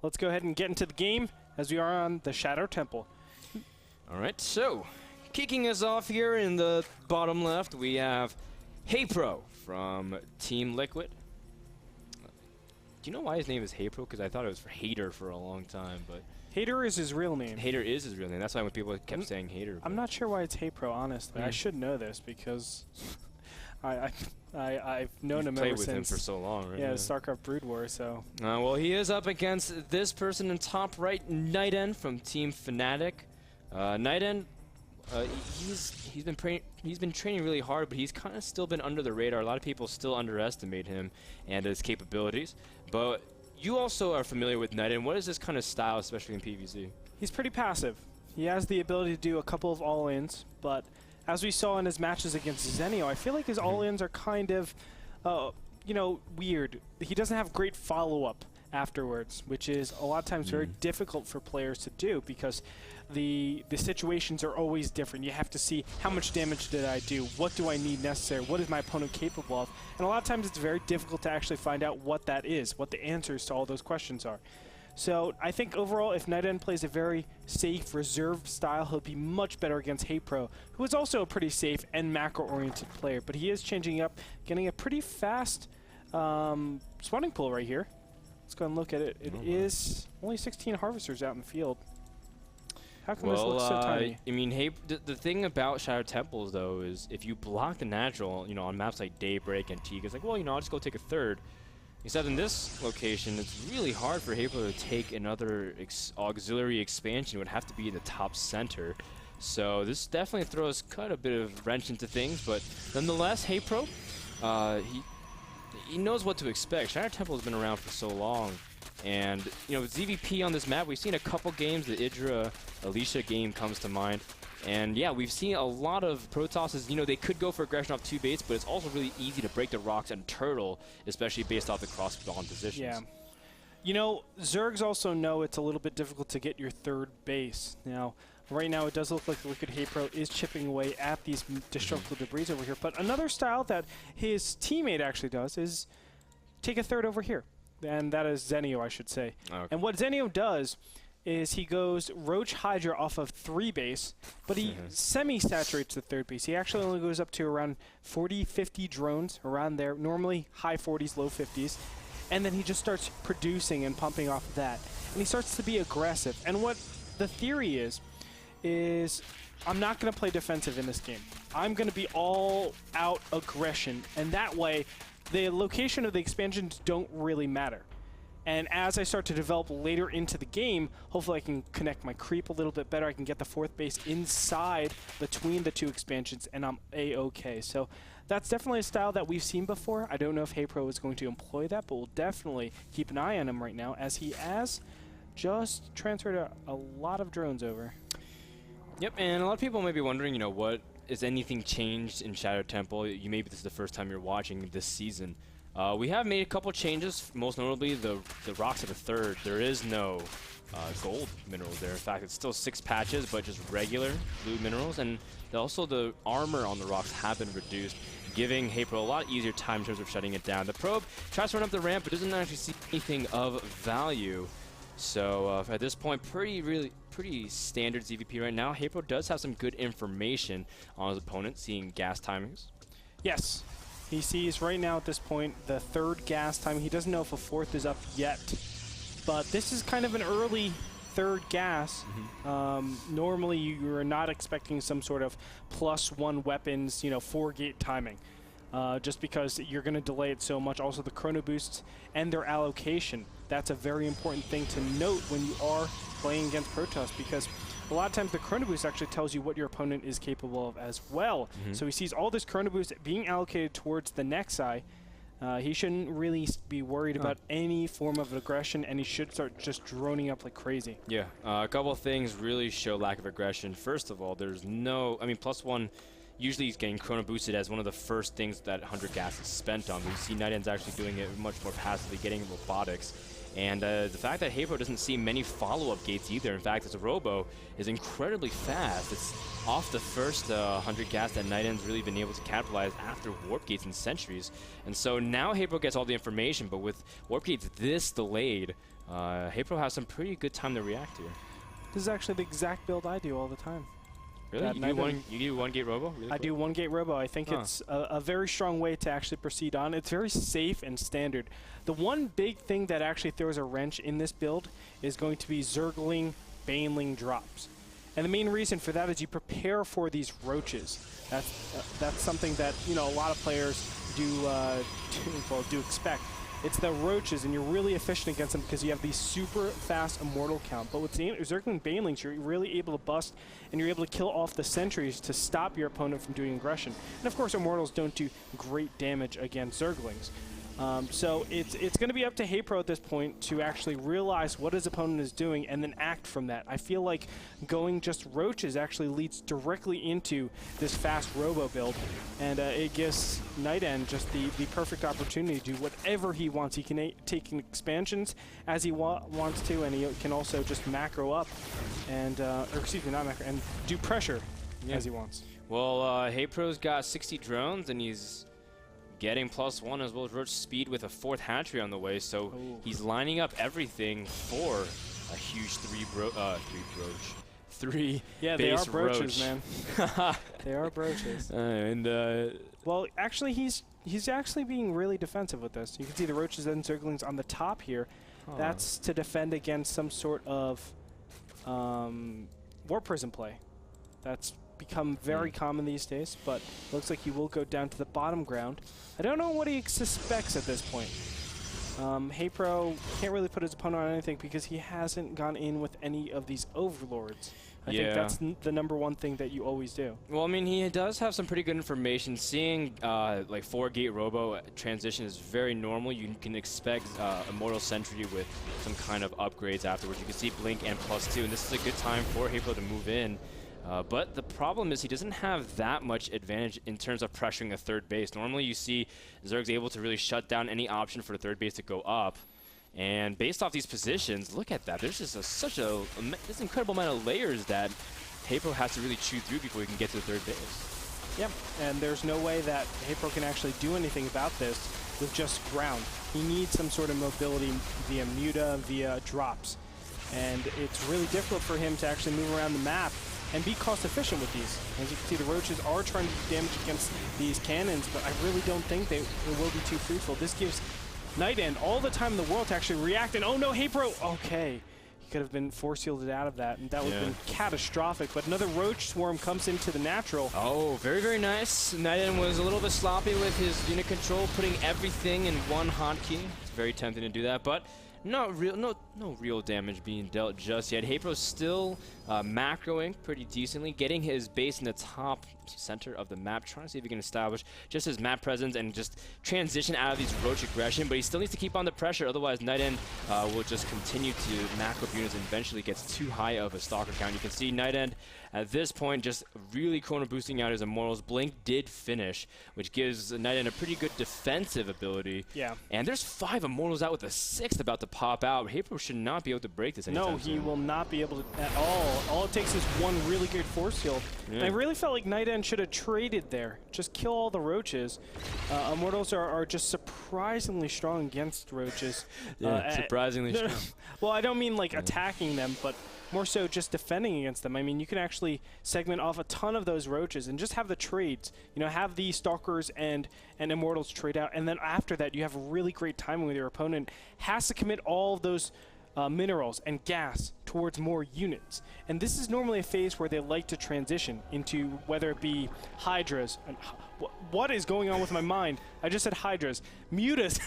let's go ahead and get into the game as we are on the Shadow Temple. All right, so kicking us off here in the bottom left, we have HayprO from Team Liquid. Do you know why his name is HayprO? Because I thought it was for Hater for a long time, but Hater is his real name. Hater is his real name. That's why when people kept saying Hater. I'm not sure why it's HayprO, honestly. I should know this because I've known him ever since. Played with him for so long, right? Yeah, Starcraft Brood War, so. Well, he is up against this person in top right, NightEnD from Team Fnatic. NightEnD, he's been training really hard, but he's kind of still been under the radar. A lot of people still underestimate him and his capabilities. But you also are familiar with NightEnD. What is this kind of style, especially in PvZ? He's pretty passive. He has the ability to do a couple of all-ins, but as we saw in his matches against Zenio, I feel like his all-ins are kind of, you know, weird. He doesn't have great follow-up afterwards, which is a lot of times very difficult for players to do because the situations are always different. You have to see how much damage did I do, what do I need necessary, what is my opponent capable of, and a lot of times it's very difficult to actually find out what that is, what the answers to all those questions are. So I think overall, if NightEnD plays a very safe, reserved style, he'll be much better against HayprO, who is also a pretty safe and macro-oriented player, but he is changing up, getting a pretty fast spawning pool right here. Let's go and look at it. It is only 16 harvesters out in the field. How come this looks so tiny? I mean, the thing about Shadow Temples, though, is if you block the natural, you know, on maps like Daybreak and Teague, it's like, well, you know, I'll just go take a third. Except in this location, it's really hard for HayprO to take another auxiliary expansion. It would have to be in the top center. So this definitely throws quite a bit of wrench into things, but nonetheless, HayprO, he knows what to expect. Shadow Temple has been around for so long. And, you know, ZVP on this map, we've seen a couple games. The Idra Alicia game comes to mind. And, yeah, we've seen a lot of Protosses. You know, they could go for aggression off 2 baits, but it's also really easy to break the rocks and turtle, especially based off the cross-spawn positions. Yeah. You know, Zergs also know it's a little bit difficult to get your third base. Now, right now it does look like Liquid HayprO is chipping away at these destructible debris over here. But another style that his teammate actually does is take a third over here. And that is Zenio, I should say. Okay. And what Zenio does is he goes Roach Hydra off of 3 base, but he semi-saturates the third base. He actually only goes up to around 40, 50 drones, around there, normally high 40s, low 50s. And then he just starts producing and pumping off of that. And he starts to be aggressive. And what the theory is I'm not going to play defensive in this game. I'm going to be all-out aggression, and that way the location of the expansions don't really matter. And as I start to develop later into the game, hopefully I can connect my creep a little bit better. I can get the 4th base inside between the 2 expansions, and I'm A-okay. So that's definitely a style that we've seen before. I don't know if HayprO is going to employ that, but we'll definitely keep an eye on him right now as he has just transferred a lot of drones over. Yep, and a lot of people may be wondering, you know, what is anything changed in Shadow Temple? Maybe this is the first time you're watching this season. We have made a couple changes, most notably the rocks at the third. There is no gold minerals there. In fact, it's still 6 patches, but just regular blue minerals. And also the armor on the rocks have been reduced, giving HayprO a lot easier time in terms of shutting it down. The probe tries to run up the ramp, but doesn't actually see anything of value. So at this point, pretty standard ZVP right now. HayprO does have some good information on his opponent, seeing gas timings. Yes. He sees right now at this point the 3rd gas time. He doesn't know if a 4th is up yet, but this is kind of an early 3rd gas. Normally you are not expecting some sort of +1 weapons, you know, 4-gate timing, just because you're going to delay it so much. Also the chrono boosts and their allocation. That's a very important thing to note when you are playing against Protoss, because a lot of times the chrono boost actually tells you what your opponent is capable of as well. So he sees all this chrono boost being allocated towards the Nexi. He shouldn't really be worried about any form of aggression, and he should start just droning up like crazy. Yeah, a couple of things really show lack of aggression. First of all, there's no, I mean, +1 usually he's getting chrono boosted as one of the first things that 100 gas is spent on. We see NightEnd's actually doing it much more passively, getting robotics. And the fact that HayprO doesn't see many follow-up gates either. In fact, his robo is incredibly fast. It's off the first 100 gas that NightEnd's really been able to capitalize after warp gates and sentries. And so now HayprO gets all the information, but with warp gates this delayed, HayprO has some pretty good time to react here. This is actually the exact build I do all the time. Really? You do one gate robo? Really I do one gate robo. I think it's a very strong way to actually proceed on. It's very safe and standard. The one big thing that actually throws a wrench in this build is going to be Zergling, Baneling drops. And the main reason for that is you prepare for these roaches. That's something that, you know, a lot of players do expect. It's the roaches, and you're really efficient against them because you have these super fast immortal count. But with Zergling Banelings, you're really able to bust, and you're able to kill off the sentries to stop your opponent from doing aggression. And of course, immortals don't do great damage against Zerglings. So it's going to be up to HayprO at this point to actually realize what his opponent is doing and then act from that. I feel like going just roaches actually leads directly into this fast robo build, and it gives NightEnD just the perfect opportunity to do whatever he wants. He can take expansions as he wants to, and he can also just macro up and, or excuse me, not macro, and do pressure as he wants. Well, HayprO's got 60 drones, and he's getting +1 as well as roach speed with a 4th hatchery on the way, so he's lining up everything for a huge three yeah, they are broaches, man. They are broaches. Well, actually, he's actually being really defensive with this. You can see the roaches and Zerglings on the top here. That's to defend against some sort of Warp Prison play. That's become very common these days, but looks like he will go down to the bottom ground. I don't know what he suspects at this point. HayprO can't really put his opponent on anything because he hasn't gone in with any of these overlords. I think that's the #1 thing that you always do. Well, I mean, he does have some pretty good information. Seeing like 4-gate robo transition is very normal. You can expect Immortal Sentry with some kind of upgrades afterwards. You can see Blink and +2, and this is a good time for HayprO to move in. But the problem is he doesn't have that much advantage in terms of pressuring a third base. Normally you see Zerg's able to really shut down any option for the third base to go up. And based off these positions, look at that. There's just such this incredible amount of layers that HayprO has to really chew through before he can get to the third base. Yep, and there's no way that HayprO can actually do anything about this with just ground. He needs some sort of mobility via muta, via drops. And it's really difficult for him to actually move around the map and be cost efficient with these. As you can see, the roaches are trying to do damage against these cannons, but I really don't think it will be too fruitful. This gives NightEnD all the time in the world to actually react, and oh no, HayprO! Okay, he could have been force shielded out of that, and that would have been catastrophic, but another roach swarm comes into the natural. Oh, very, very nice. NightEnD was a little bit sloppy with his unit control, putting everything in one hotkey. It's very tempting to do that, but no real damage being dealt just yet. HayprO's still macroing pretty decently, getting his base in the top center of the map, trying to see if he can establish just his map presence and just transition out of these roach aggression, but he still needs to keep on the pressure, otherwise NightEnD will just continue to macro units and eventually gets too high of a stalker count. You can see NightEnD at this point just really corner boosting out his immortals. Blink did finish, which gives NightEnD a pretty good defensive ability. Yeah. And there's 5 immortals out with a 6th about to pop out. HayprO should not be able to break this anytime soon. No, he will not be able to at all. All it takes is one really good force field. And I really felt like NightEnD should have traded there. Just kill all the roaches. Immortals are just surprisingly strong against roaches. Surprisingly strong. Well, I don't mean like attacking them, but more so just defending against them. I mean, you can actually segment off a ton of those roaches and just have the trades. You know, have the stalkers and immortals trade out, and then after that, you have really great timing with your opponent. Has to commit all of those minerals and gas towards more units. And this is normally a phase where they like to transition into whether it be hydras. And what is going on with my mind? I just said hydras. Mutas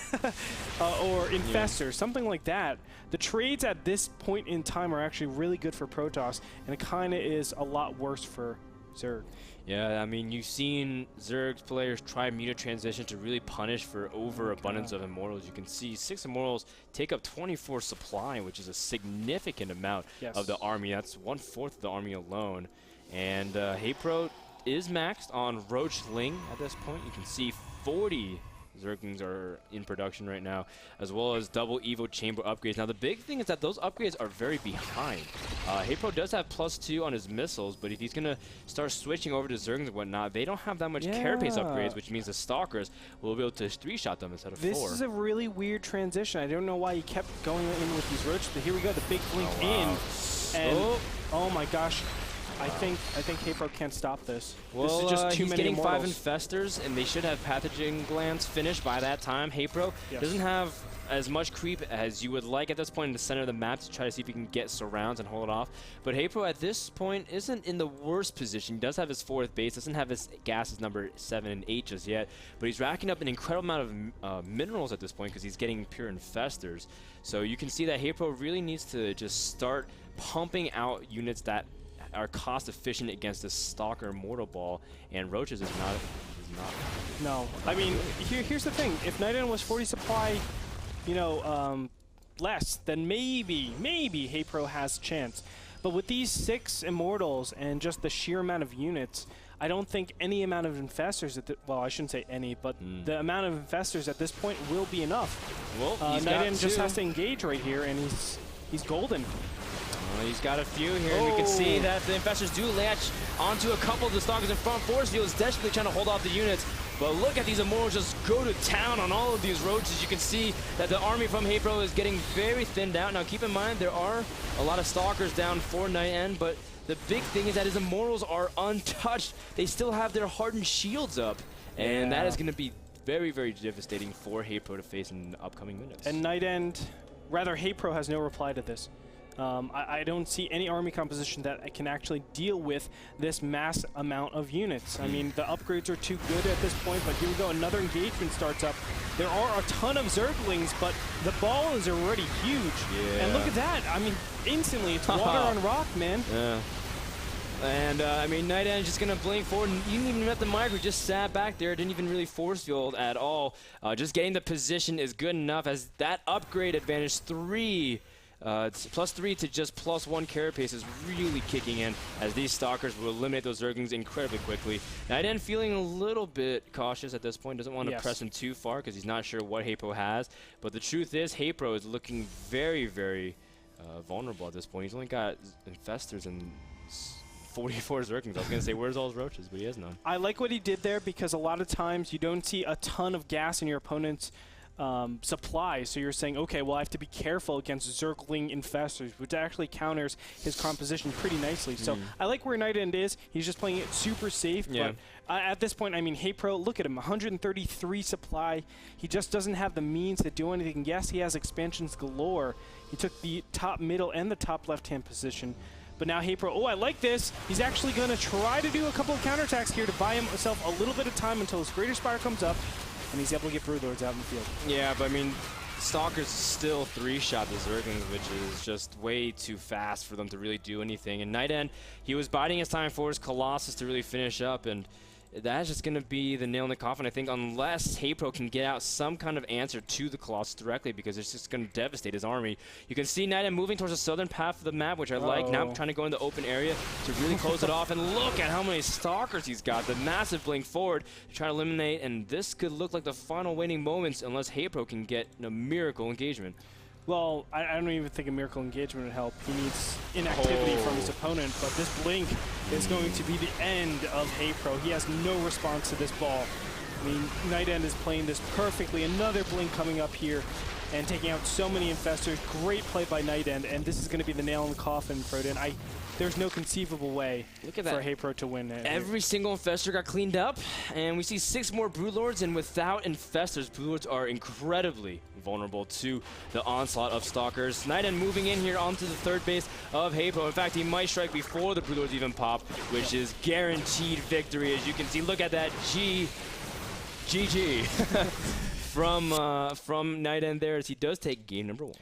or infestors, something like that. The trades at this point in time are actually really good for Protoss, and it kind of is a lot worse for Zerg. Yeah, I mean, you've seen Zerg's players try muta transition to really punish for overabundance of immortals. You can see 6 immortals take up 24 supply, which is a significant amount of the army. That's 1/4 of the army alone. And HayprO is maxed on Roach Ling at this point. You can see 40 Zerglings are in production right now, as well as double Evo chamber upgrades. Now the big thing is that those upgrades are very behind. HayprO does have +2 on his missiles, but if he's going to start switching over to Zerglings and whatnot, they don't have that much carapace upgrades, which means the Stalkers will be able to 3-shot them instead of 4. This is a really weird transition. I don't know why he kept going in with these roaches, but here we go, the big blink in. And oh my gosh. I think HayprO can't stop this. Well, this is just too he's many getting immortals. 5 infestors, and they should have pathogen glands finished by that time. HayprO doesn't have as much creep as you would like at this point in the center of the map to try to see if he can get surrounds and hold it off. But HayprO at this point isn't in the worst position. He does have his 4th base, doesn't have his gases number 7 and 8 just yet, but he's racking up an incredible amount of minerals at this point because he's getting pure infestors. So you can see that HayprO really needs to just start pumping out units that are cost efficient against this Stalker Mortal Ball, and Roaches is not. No, I mean, here's the thing. If NightEnD was 40 supply, you know, less, then maybe HayprO has a chance. But with these 6 Immortals and just the sheer amount of units, I don't think any amount of infestors well, I shouldn't say any, but the amount of infestors at this point will be enough. Well, NightEnD just has to engage right here, and he's golden. Well, he's got a few here, and we can see that the infestors do latch onto a couple of the Stalkers in front. Force Field is desperately trying to hold off the units, but look at these Immortals just go to town on all of these Roaches. You can see that the army from HayprO is getting very thinned out. Now keep in mind, there are a lot of Stalkers down for NightEnD, but the big thing is that his Immortals are untouched. They still have their hardened shields up, and that is going to be very, very devastating for HayprO to face in the upcoming minutes. And HayprO has no reply to this. I don't see any army composition that can actually deal with this mass amount of units. I mean, the upgrades are too good at this point, but here we go, another engagement starts up. There are a ton of Zerglings, but the ball is already huge. Yeah. And look at that. I mean, instantly, it's water on rock, man. Yeah. And, I mean, NightEnD just going to blink forward. And you didn't even let the micro, just sat back there. Didn't even really force field at all. Just getting the position is good enough as that upgrade advantage 3. It's +3 to just +1 carapace is really kicking in as these Stalkers will eliminate those Zerglings incredibly quickly. NightEnD feeling a little bit cautious at this point, doesn't want to press him too far because he's not sure what HayprO has. But the truth is, HayprO is looking very, very vulnerable at this point. He's only got infestors and 44 Zerglings. I was going to say, where's all his Roaches? But he has none. I like what he did there because a lot of times you don't see a ton of gas in your opponent's supply, so you're saying, okay, well, I have to be careful against Zergling infestors, which actually counters his composition pretty nicely. So I like where NightEnD is. He's just playing it super safe, but at this point, I mean, HayprO, look at him, 133 supply. He just doesn't have the means to do anything. Yes, he has expansions galore. He took the top middle and the top left-hand position. But now HayprO, I like this. He's actually going to try to do a couple of counterattacks here to buy himself a little bit of time until his Greater Spire comes up, and he's able to get Broodlords out in the field. Yeah, but I mean, Stalkers still 3-shot the Zerglings, which is just way too fast for them to really do anything. And NightEnD, he was biding his time for his Colossus to really finish up, and that's just going to be the nail in the coffin, I think, unless HayprO can get out some kind of answer to the Colossus directly, because it's just going to devastate his army. You can see NightEnD moving towards the southern half of the map, which I like. Now trying to go in the open area to really close it off. And look at how many Stalkers he's got. The massive blink forward to try to eliminate, and this could look like the final waning moments unless HayprO can get a miracle engagement. Well, I don't even think a miracle engagement would help. He needs inactivity from his opponent, but this blink is going to be the end of HayprO. He has no response to this ball. I mean, NightEnD is playing this perfectly. Another blink coming up here and taking out so many infestors. Great play by NightEnD, and this is going to be the nail in the coffin for it. And there's no conceivable way for HayprO to win it. Every single infestor got cleaned up, and we see 6 more Broodlords, and without infestors, Broodlords are incredibly vulnerable to the onslaught of Stalkers. NightEnD moving in here onto the third base of HayprO. In fact, he might strike before the Broodlords even pop, which is guaranteed victory. As you can see, look at that GG from NightEnD there, as he does take game number 1.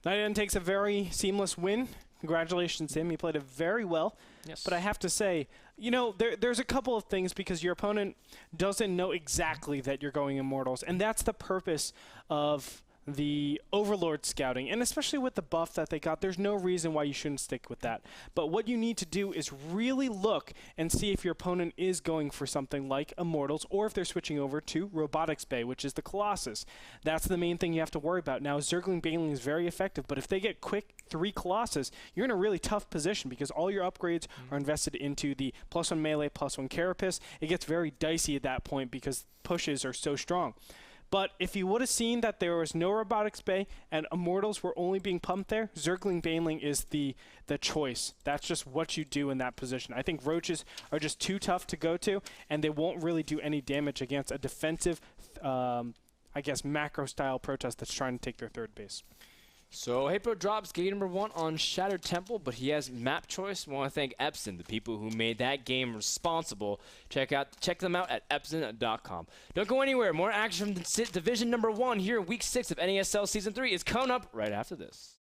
NightEnD takes a very seamless win. Congratulations to him. He played it very well. Yes. But I have to say, you know, there's a couple of things, because your opponent doesn't know exactly that you're going Immortals, and that's the purpose of the Overlord scouting, and especially with the buff that they got, there's no reason why you shouldn't stick with that. But what you need to do is really look and see if your opponent is going for something like Immortals, or if they're switching over to Robotics Bay, which is the Colossus. That's the main thing you have to worry about. Now, Zergling Baneling is very effective, but if they get quick 3 Colossus, you're in a really tough position because all your upgrades are invested into the +1 melee, +1 carapace. It gets very dicey at that point because pushes are so strong. But if you would have seen that there was no Robotics Bay and Immortals were only being pumped there, Zergling Baneling is the choice. That's just what you do in that position. I think Roaches are just too tough to go to, and they won't really do any damage against a defensive, I guess, macro-style Protest that's trying to take their 3rd base. So HayprO drops game number 1 on Shattered Temple, but he has map choice. We want to thank Epson, the people who made that game responsible. Check them out at epson.com. Don't go anywhere. More action from Division number 1 here in Week 6 of NASL Season 3 is coming up right after this.